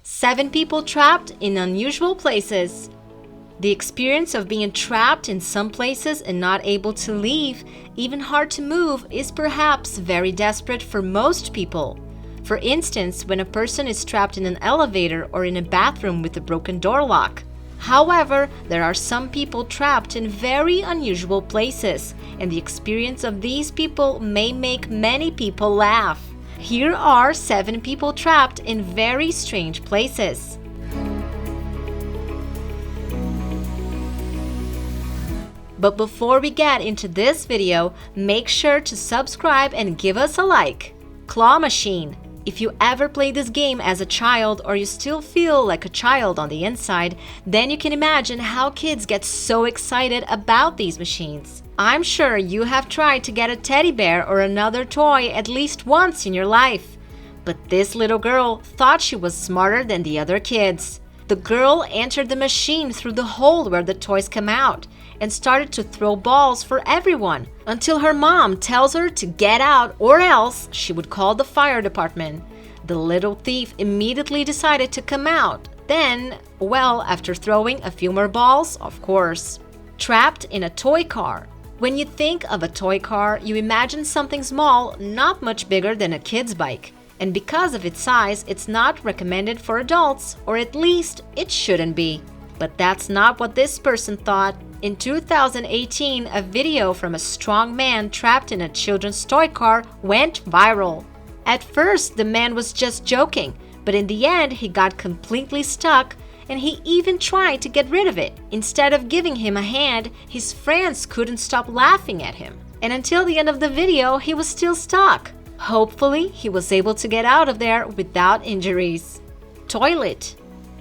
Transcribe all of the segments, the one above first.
7 people trapped in unusual places. The experience of being trapped in some places and not able to leave, even hard to move, is perhaps very desperate for most people. For instance, when a person is trapped in an elevator or in a bathroom with a broken door lock. However, there are some people trapped in very unusual places, and the experience of these people may make many people laugh. Here are 7 people trapped in very strange places. But before we get into this video, make sure to subscribe and give us a like. Claw Machine. If you ever played this game as a child or you still feel like a child on the inside, then you can imagine how kids get so excited about these machines. I'm sure you have tried to get a teddy bear or another toy at least once in your life. But this little girl thought she was smarter than the other kids. The girl entered the machine through the hole where the toys come out and started to throw balls for everyone until her mom tells her to get out or else she would call the fire department. The little thief immediately decided to come out. Then, well, after throwing a few more balls, of course. Trapped in a toy car. When you think of a toy car, you imagine something small, not much bigger than a kid's bike. And because of its size, it's not recommended for adults, or at least it shouldn't be. But that's not what this person thought. In 2018, a video from a strong man trapped in a children's toy car went viral. At first, the man was just joking, but in the end, he got completely stuck, and he even tried to get rid of it. Instead of giving him a hand, his friends couldn't stop laughing at him. And until the end of the video, he was still stuck. Hopefully, he was able to get out of there without injuries. Toilet.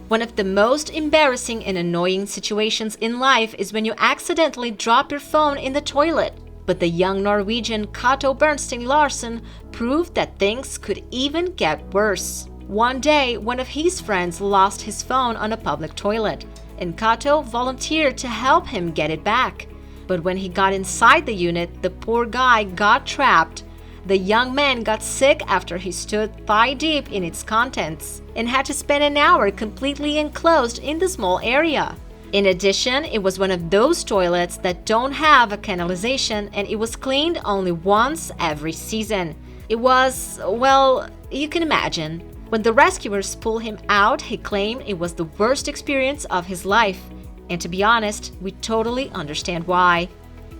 One of the most embarrassing and annoying situations in life is when you accidentally drop your phone in the toilet. But the young Norwegian Cato Bernstein Larsen proved that things could even get worse. One day, one of his friends lost his phone on a public toilet, and Cato volunteered to help him get it back. But when he got inside the unit, the poor guy got trapped. The young man got sick after he stood thigh-deep in its contents and had to spend an hour completely enclosed in the small area. In addition, it was one of those toilets that don't have a canalization and it was cleaned only once every season. It was, well, you can imagine. When the rescuers pulled him out, he claimed it was the worst experience of his life. And to be honest, we totally understand why.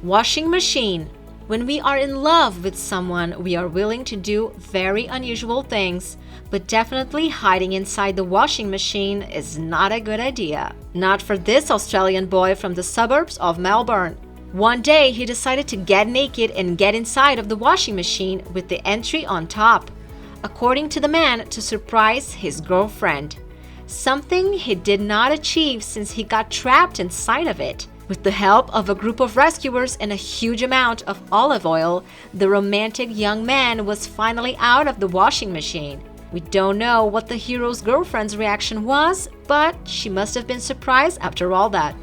Washing machine. When we are in love with someone, we are willing to do very unusual things, but definitely hiding inside the washing machine is not a good idea. Not for this Australian boy from the suburbs of Melbourne. One day, he decided to get naked and get inside of the washing machine with the entry on top, according to the man, to surprise his girlfriend. Something he did not achieve since he got trapped inside of it. With the help of a group of rescuers and a huge amount of olive oil, the romantic young man was finally out of the washing machine. We don't know what the hero's girlfriend's reaction was, but she must have been surprised after all that.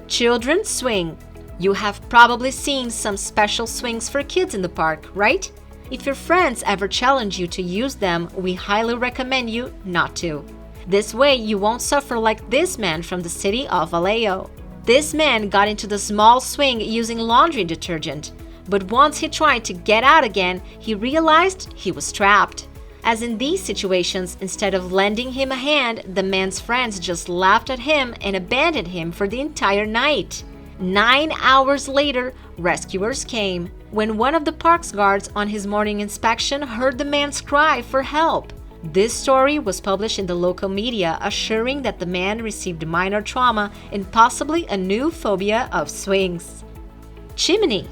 Children's swing. You have probably seen some special swings for kids in the park, right? If your friends ever challenge you to use them, we highly recommend you not to. This way you won't suffer like this man from the city of Vallejo. This man got into the small swing using laundry detergent, but once he tried to get out again, he realized he was trapped. As in these situations, instead of lending him a hand, the man's friends just laughed at him and abandoned him for the entire night. 9 hours later, rescuers came. When one of the park's guards on his morning inspection heard the man's cry for help. This story was published in the local media, assuring that the man received minor trauma and possibly a new phobia of swings. Chimney.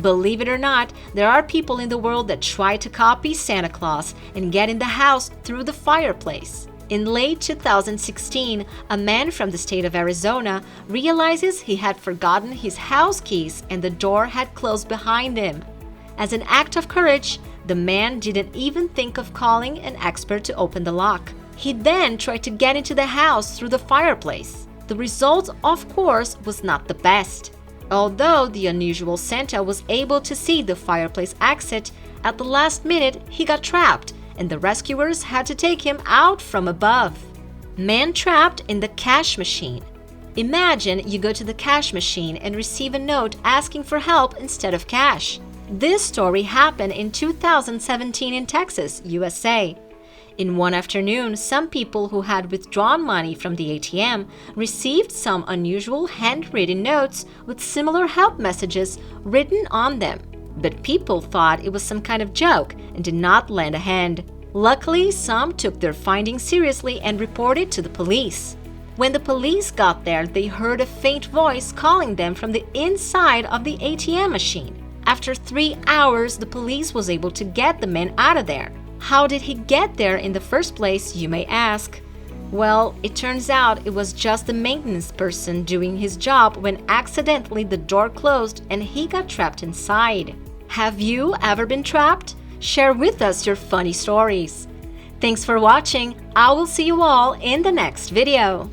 Believe it or not, there are people in the world that try to copy Santa Claus and get in the house through the fireplace. In late 2016, a man from the state of Arizona realizes he had forgotten his house keys and the door had closed behind him. As an act of courage, the man didn't even think of calling an expert to open the lock. He then tried to get into the house through the fireplace. The result, of course, was not the best. Although the unusual Santa was able to see the fireplace exit, at the last minute he got trapped and the rescuers had to take him out from above. Man trapped in the cash machine. Imagine you go to the cash machine and receive a note asking for help instead of cash. This story happened in 2017 in Texas, USA. In one afternoon, some people who had withdrawn money from the ATM received some unusual handwritten notes with similar help messages written on them. But people thought it was some kind of joke and did not lend a hand. Luckily, some took their findings seriously and reported to the police. When the police got there, they heard a faint voice calling them from the inside of the ATM machine. After 3 hours, the police was able to get the man out of there. How did he get there in the first place, you may ask? Well, it turns out it was just the maintenance person doing his job when accidentally the door closed and he got trapped inside. Have you ever been trapped? Share with us your funny stories. Thanks for watching. I will see you all in the next video.